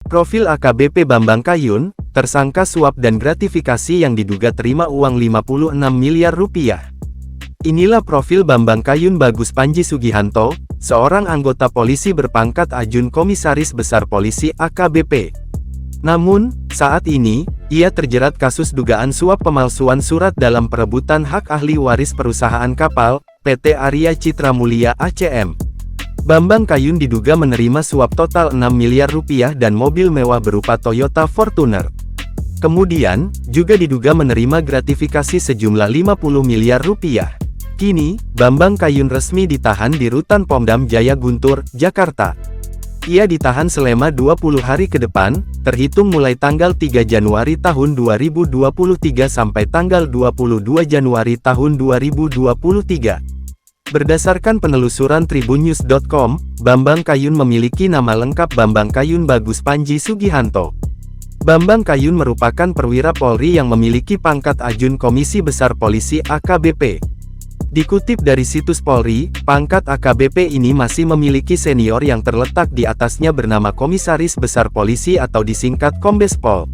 Profil AKBP Bambang Kayun, tersangka suap dan gratifikasi yang diduga terima uang 56 miliar rupiah. Inilah profil Bambang Kayun Bagus Panji Sugihanto, seorang anggota polisi berpangkat Ajun Komisaris Besar Polisi AKBP. Namun, saat ini, ia terjerat kasus dugaan suap pemalsuan surat dalam perebutan hak ahli waris perusahaan kapal, PT Arya Citra Mulia ACM. Bambang Kayun diduga menerima suap total 6 miliar rupiah dan mobil mewah berupa Toyota Fortuner. Kemudian, juga diduga menerima gratifikasi sejumlah 50 miliar rupiah. Kini, Bambang Kayun resmi ditahan di Rutan Pomdam Jaya Guntur, Jakarta. Ia ditahan selama 20 hari ke depan, terhitung mulai tanggal 3 Januari tahun 2023 sampai tanggal 22 Januari tahun 2023. Berdasarkan penelusuran tribunnews.com, Bambang Kayun memiliki nama lengkap Bambang Kayun Bagus Panji Sugihanto. Bambang Kayun merupakan perwira Polri yang memiliki pangkat Ajun Komisi Besar Polisi AKBP. Dikutip dari situs Polri, pangkat AKBP ini masih memiliki senior yang terletak di atasnya bernama Komisaris Besar Polisi atau disingkat Kombes Pol.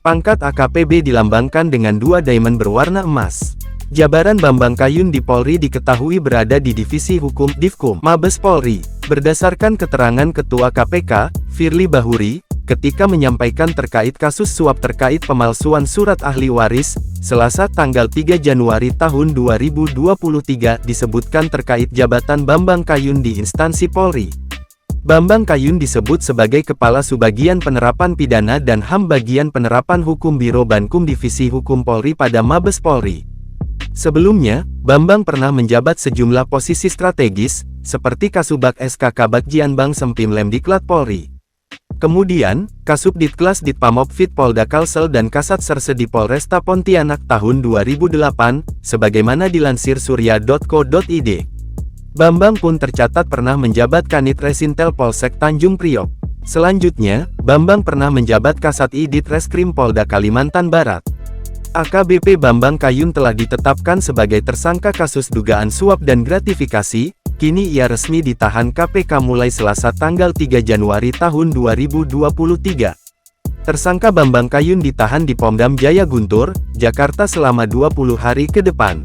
Pangkat AKPB dilambangkan dengan 2 diamond berwarna emas. Jabaran Bambang Kayun di Polri diketahui berada di Divisi Hukum Divkum Mabes Polri. Berdasarkan keterangan Ketua KPK, Firly Bahuri, ketika menyampaikan terkait kasus suap terkait pemalsuan surat ahli waris, Selasa tanggal 3 Januari tahun 2023 disebutkan terkait jabatan Bambang Kayun di instansi Polri. Bambang Kayun disebut sebagai Kepala Subbagian Penerapan Pidana dan HAM Bagian Penerapan Hukum Biro Bankum Divisi Hukum Polri pada Mabes Polri. Sebelumnya, Bambang pernah menjabat sejumlah posisi strategis, seperti Kasubag SK Kabagjian Bank Sempim Lemdiklat Polri. Kemudian, Kasubditklas Ditpamopfit Polda Kalsel dan Kasat Serse di Polresta Pontianak tahun 2008, sebagaimana dilansir surya.co.id. Bambang pun tercatat pernah menjabat Kanit Resintel Polsek Tanjung Priok. Selanjutnya, Bambang pernah menjabat Kasat Idit Reskrim Polda Kalimantan Barat. AKBP Bambang Kayun telah ditetapkan sebagai tersangka kasus dugaan suap dan gratifikasi. Kini ia resmi ditahan KPK mulai Selasa tanggal 3 Januari tahun 2023. Tersangka Bambang Kayun ditahan di Pomdam Jaya Guntur, Jakarta selama 20 hari ke depan.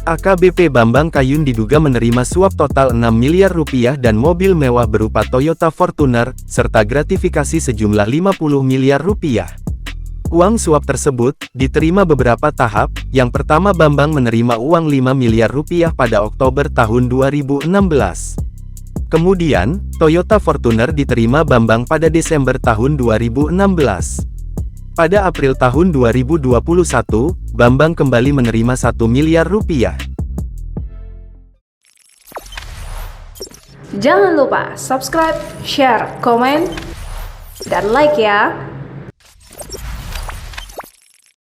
AKBP Bambang Kayun diduga menerima suap total 6 miliar rupiah dan mobil mewah berupa Toyota Fortuner, serta gratifikasi sejumlah 50 miliar rupiah. Uang suap tersebut diterima beberapa tahap. Yang pertama, Bambang menerima uang 5 miliar rupiah pada Oktober tahun 2016. Kemudian, Toyota Fortuner diterima Bambang pada Desember tahun 2016. Pada April tahun 2021, Bambang kembali menerima 1 miliar rupiah. Jangan lupa subscribe, share, komen, dan like ya!